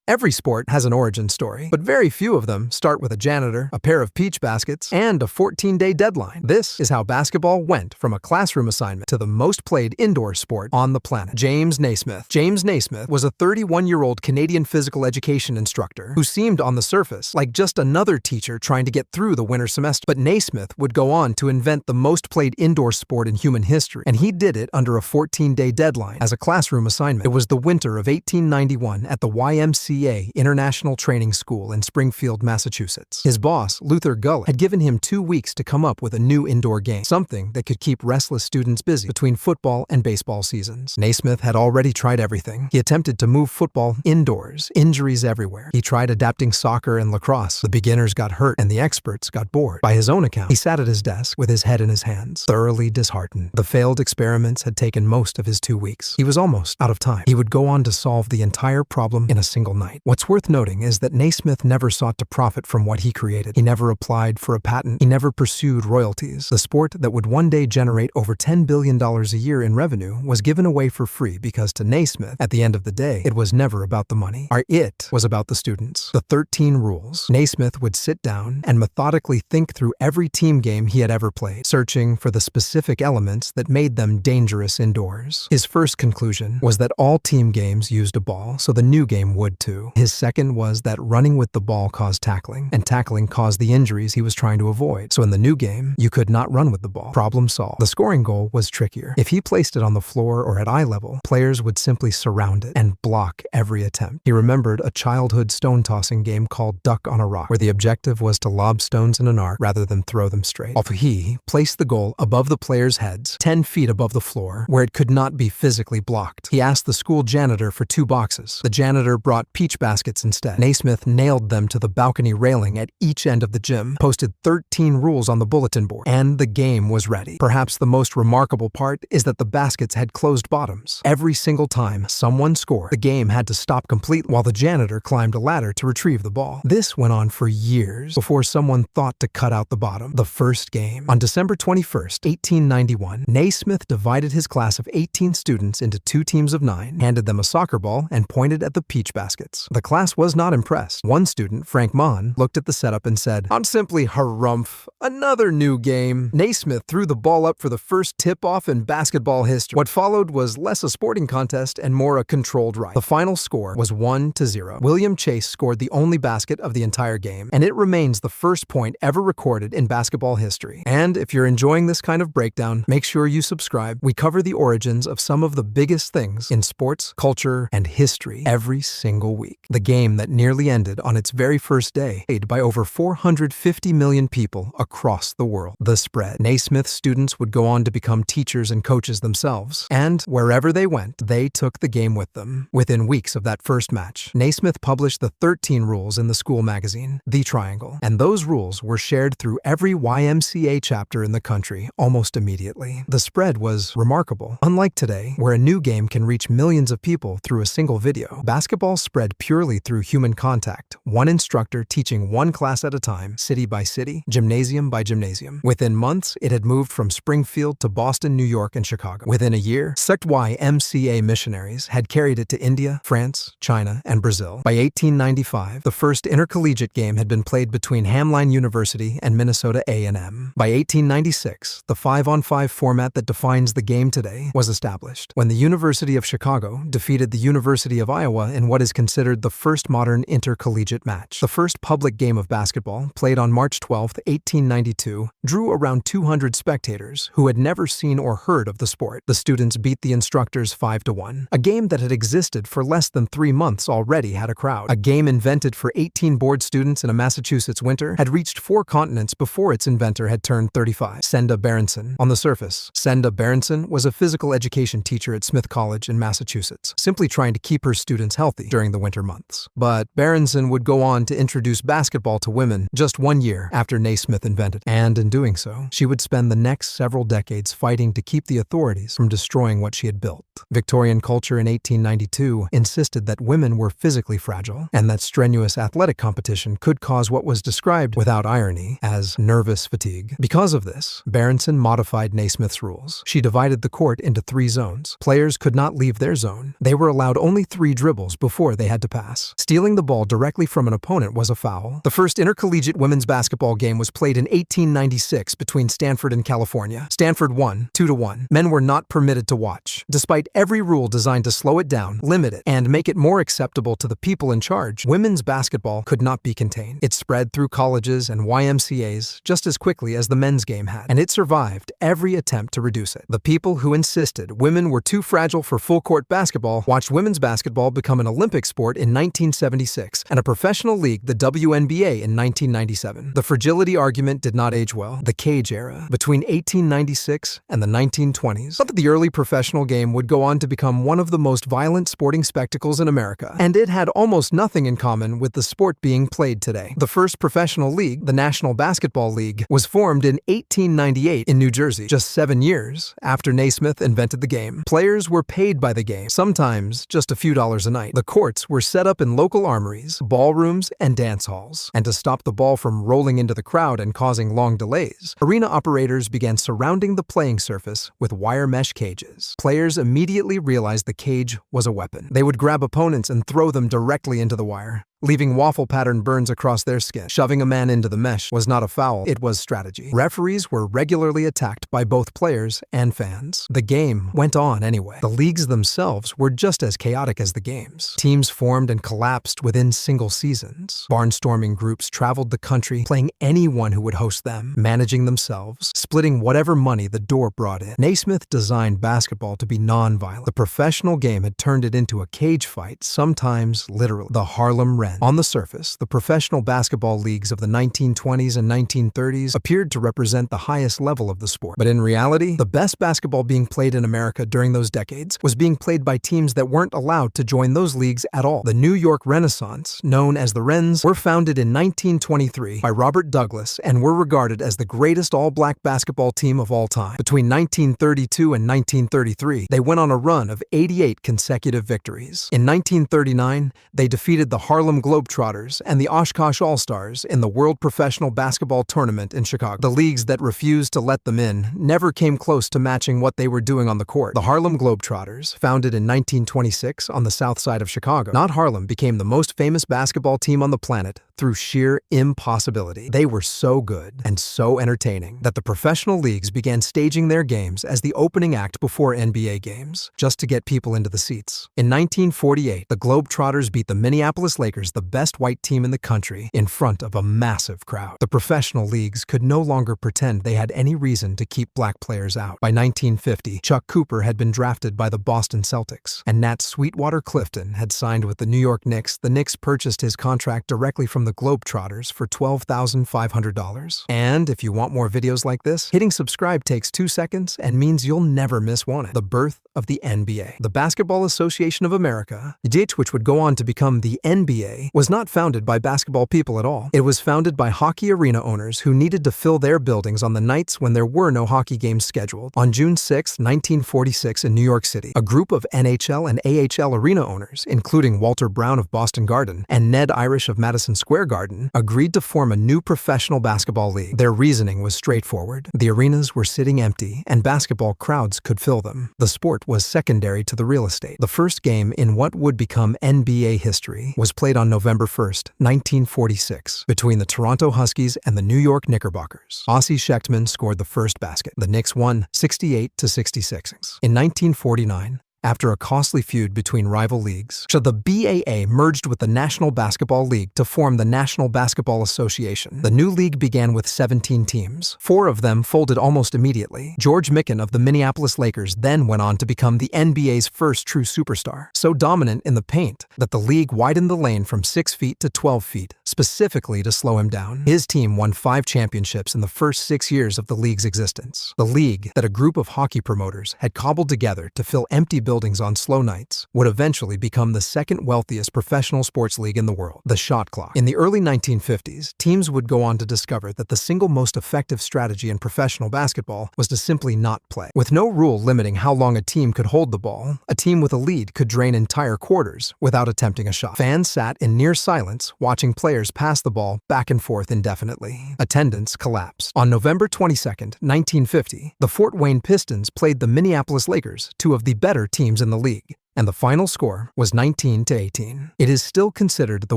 Every sport has an origin story, but very few of them start with a janitor, a pair of peach baskets, and a 14-day deadline. This is how basketball went from a classroom assignment to the most played indoor sport on the planet. James Naismith. James Naismith was a 31-year-old Canadian physical education instructor who seemed on the surface like just another teacher trying to get through the winter semester. But Naismith would go on to invent the most played indoor sport in human history, and he did it under a 14-day deadline as a classroom assignment. It was the winter of 1891 at the YMCA International Training School in Springfield, Massachusetts. His boss, Luther Gullett, had given him 2 weeks to come up with a new indoor game, something that could keep restless students busy between football and baseball seasons. Naismith had already tried everything. He attempted to move football indoors, injuries everywhere. He tried adapting soccer and lacrosse. The beginners got hurt and the experts got bored. By his own account, he sat at his desk with his head in his hands, thoroughly disheartened. The failed experiments had taken most of his 2 weeks. He was almost out of time. He would go on to solve the entire problem in a single night. What's worth noting is that Naismith never sought to profit from what he created. He never applied for a patent. He never pursued royalties. The sport that would one day generate over $10 billion a year in revenue was given away for free because to Naismith, at the end of the day, it was never about the money. It was about the students. The 13 rules. Naismith would sit down and methodically think through every team game he had ever played, searching for the specific elements that made them dangerous indoors. His first conclusion was that all team games used a ball, so the new game would too. His second was that running with the ball caused tackling, and tackling caused the injuries he was trying to avoid. So in the new game, you could not run with the ball. Problem solved. The scoring goal was trickier. If he placed it on the floor or at eye level, players would simply surround it and block every attempt. He remembered a childhood stone-tossing game called Duck on a Rock, where the objective was to lob stones in an arc rather than throw them straight. Also, he placed the goal above the players' heads, 10 feet above the floor, where it could not be physically blocked. He asked the school janitor for 2 boxes. The janitor brought peach baskets instead. Naismith nailed them to the balcony railing at each end of the gym, posted 13 rules on the bulletin board, and the game was ready. Perhaps the most remarkable part is that the baskets had closed bottoms. Every single time someone scored, the game had to stop completely while the janitor climbed a ladder to retrieve the ball. This went on for years before someone thought to cut out the bottom. The first game. On December 21st, 1891, Naismith divided his class of 18 students into 2 teams of 9, handed them a soccer ball, and pointed at the peach baskets. The class was not impressed. One student, Frank Mon, looked at the setup and said, "I'm simply harumph. Another new game." Naismith threw the ball up for the first tip-off in basketball history. What followed was less a sporting contest and more a controlled riot. The final score was 1-0. William Chase scored the only basket of the entire game, and it remains the first point ever recorded in basketball history. And if you're enjoying this kind of breakdown, make sure you subscribe. We cover the origins of some of the biggest things in sports, culture, and history every single week. The game that nearly ended on its very first day, played by over 450 million people across the world. The spread. Naismith students would go on to become teachers and coaches themselves, and wherever they went, they took the game with them. Within weeks of that first match, Naismith published the 13 rules in the school magazine, The Triangle, and those rules were shared through every YMCA chapter in the country almost immediately. The spread was remarkable. Unlike today, where a new game can reach millions of people through a single video, basketball spread purely through human contact, one instructor teaching one class at a time, city by city, gymnasium by gymnasium. Within months, it had moved from Springfield to Boston, New York, and Chicago. Within a year, sect YMCA missionaries had carried it to India, France, China, and Brazil. By 1895, the first intercollegiate game had been played between Hamline University and Minnesota A&M. By 1896, the 5-on-5 format that defines the game today was established, when the University of Chicago defeated the University of Iowa in what is considered the first modern intercollegiate match. The first public game of basketball, played on March 12, 1892, drew around 200 spectators who had never seen or heard of the sport. The students beat the instructors 5-1. A game that had existed for less than 3 months already had a crowd. A game invented for 18 board students in a Massachusetts winter had reached 4 continents before its inventor had turned 35. Senda Berenson. On the surface, Senda Berenson was a physical education teacher at Smith College in Massachusetts, simply trying to keep her students healthy during the winter months. But Berenson would go on to introduce basketball to women just 1 year after Naismith invented it. And in doing so, she would spend the next several decades fighting to keep the authorities from destroying what she had built. Victorian culture in 1892 insisted that women were physically fragile and that strenuous athletic competition could cause what was described, without irony, as nervous fatigue. Because of this, Berenson modified Naismith's rules. She divided the court into 3 zones. Players could not leave their zone. They were allowed only 3 dribbles before they had to pass. Stealing the ball directly from an opponent was a foul. The first intercollegiate women's basketball game was played in 1896 between Stanford and California. Stanford won 2-1. Men were not permitted to watch. Despite every rule designed to slow it down, limit it, and make it more acceptable to the people in charge, women's basketball could not be contained. It spread through colleges and YMCAs just as quickly as the men's game had, and it survived every attempt to reduce it. The people who insisted women were too fragile for full-court basketball watched women's basketball become an Olympic sport in 1976 and a professional league, the WNBA, in 1997. The fragility argument did not age well. The cage era, between 1896 and the 1920s, thought that the early professional game would go on to become one of the most violent sporting spectacles in America, and it had almost nothing in common with the sport being played today. The first professional league, the National Basketball League, was formed in 1898 in New Jersey, just 7 years after Naismith invented the game. Players were paid by the game, sometimes just a few dollars a night. The courts were set up in local armories, ballrooms, and dance halls. And to stop the ball from rolling into the crowd and causing long delays, arena operators began surrounding the playing surface with wire mesh cages. Players immediately realized the cage was a weapon. They would grab opponents and throw them directly into the wire, leaving waffle-pattern burns across their skin. Shoving a man into the mesh was not a foul, it was strategy. Referees were regularly attacked by both players and fans. The game went on anyway. The leagues themselves were just as chaotic as the games. Teams formed and collapsed within single seasons. Barnstorming groups traveled the country, playing anyone who would host them, managing themselves, splitting whatever money the door brought in. Naismith designed basketball to be non-violent. The professional game had turned it into a cage fight, sometimes literally. The Harlem Rens. On the surface, the professional basketball leagues of the 1920s and 1930s appeared to represent the highest level of the sport. But in reality, the best basketball being played in America during those decades was being played by teams that weren't allowed to join those leagues at all. The New York Renaissance, known as the Rens, were founded in 1923 by Robert Douglas and were regarded as the greatest all-black basketball team of all time. Between 1932 and 1933, they went on a run of 88 consecutive victories. In 1939, they defeated the Harlem Globetrotters and the Oshkosh All-Stars in the World Professional Basketball Tournament in Chicago. The leagues that refused to let them in never came close to matching what they were doing on the court. The Harlem Globetrotters, founded in 1926 on the south side of Chicago, not Harlem, became the most famous basketball team on the planet through sheer impossibility. They were so good and so entertaining that the professional leagues began staging their games as the opening act before NBA games, just to get people into the seats. In 1948, the Globetrotters beat the Minneapolis Lakers, the best white team in the country, in front of a massive crowd. The professional leagues could no longer pretend they had any reason to keep black players out. By 1950, Chuck Cooper had been drafted by the Boston Celtics, and Nat Sweetwater Clifton had signed with the New York Knicks. The Knicks purchased his contract directly from the Globetrotters for $12,500. And if you want more videos like this, hitting subscribe takes 2 seconds and means you'll never miss one. The birth of the NBA. The Basketball Association of America, which would go on to become the NBA, was not founded by basketball people at all. It was founded by hockey arena owners who needed to fill their buildings on the nights when there were no hockey games scheduled. On June 6, 1946 in New York City, a group of NHL and AHL arena owners, including Walter Brown of Boston Garden and Ned Irish of Madison Square Garden, agreed to form a new professional basketball league. Their reasoning was straightforward. The arenas were sitting empty and basketball crowds could fill them. The sport was secondary to the real estate. The first game in what would become NBA history was played on November 1st, 1946, between the Toronto Huskies and the New York Knickerbockers. Ossie Schechtman scored the first basket. The Knicks won 68-66. In 1949, after a costly feud between rival leagues, the BAA merged with the National Basketball League to form the National Basketball Association. The new league began with 17 teams. 4 of them folded almost immediately. George Mikan of the Minneapolis Lakers then went on to become the NBA's first true superstar, so dominant in the paint that the league widened the lane from 6 feet to 12 feet, specifically to slow him down. His team won 5 championships in the first 6 years of the league's existence. The league, that a group of hockey promoters had cobbled together to fill empty buildings buildings on slow nights, would eventually become the second wealthiest professional sports league in the world, the shot clock. In the early 1950s, teams would go on to discover that the single most effective strategy in professional basketball was to simply not play. With no rule limiting how long a team could hold the ball, a team with a lead could drain entire quarters without attempting a shot. Fans sat in near silence, watching players pass the ball back and forth indefinitely. Attendance collapsed. On November 22, 1950, the Fort Wayne Pistons played the Minneapolis Lakers, two of the better teams in the league, and the final score was 19-18. It is still considered the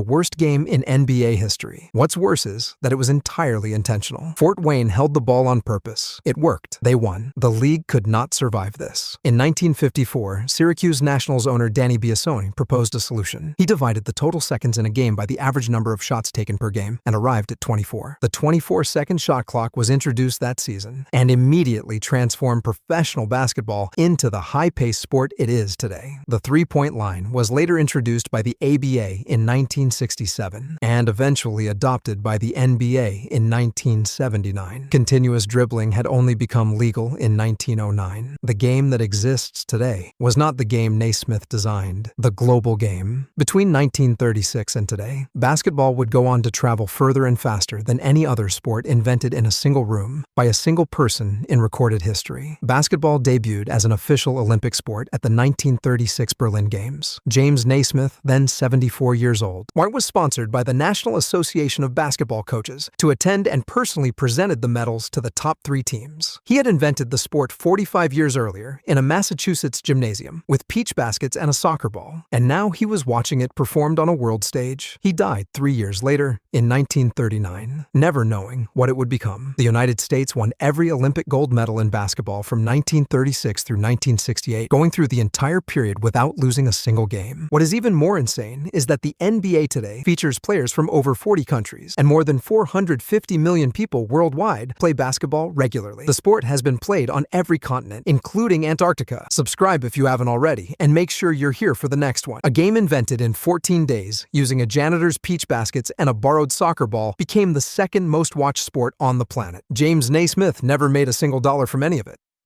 worst game in NBA history. What's worse is that it was entirely intentional. Fort Wayne held the ball on purpose. It worked. They won. The league could not survive this. In 1954, Syracuse Nationals owner Danny Biasone proposed a solution. He divided the total seconds in a game by the average number of shots taken per game and arrived at 24. The 24-second shot clock was introduced that season and immediately transformed professional basketball into the high-paced sport it is today. The three-point line was later introduced by the ABA in 1967 and eventually adopted by the NBA in 1979. Continuous dribbling had only become legal in 1909. The game that exists today was not the game Naismith designed, the global game. Between 1936 and today, basketball would go on to travel further and faster than any other sport invented in a single room by a single person in recorded history. Basketball debuted as an official Olympic sport at the 1936 Berlin Games. James Naismith, then 74 years old, was sponsored by the National Association of Basketball Coaches to attend and personally presented the medals to the top 3 teams. He had invented the sport 45 years earlier in a Massachusetts gymnasium with peach baskets and a soccer ball, and now he was watching it performed on a world stage. He died 3 years later in 1939, never knowing what it would become. The United States won every Olympic gold medal in basketball from 1936 through 1968, going through the entire period without losing a single game. What is even more insane is that the NBA today features players from over 40 countries, and more than 450 million people worldwide play basketball regularly. The sport has been played on every continent, including Antarctica. Subscribe if you haven't already, and make sure you're here for the next one. A game invented in 14 days, using a janitor's peach baskets and a borrowed soccer ball, became the second most watched sport on the planet. James Naismith never made a single dollar from any of it.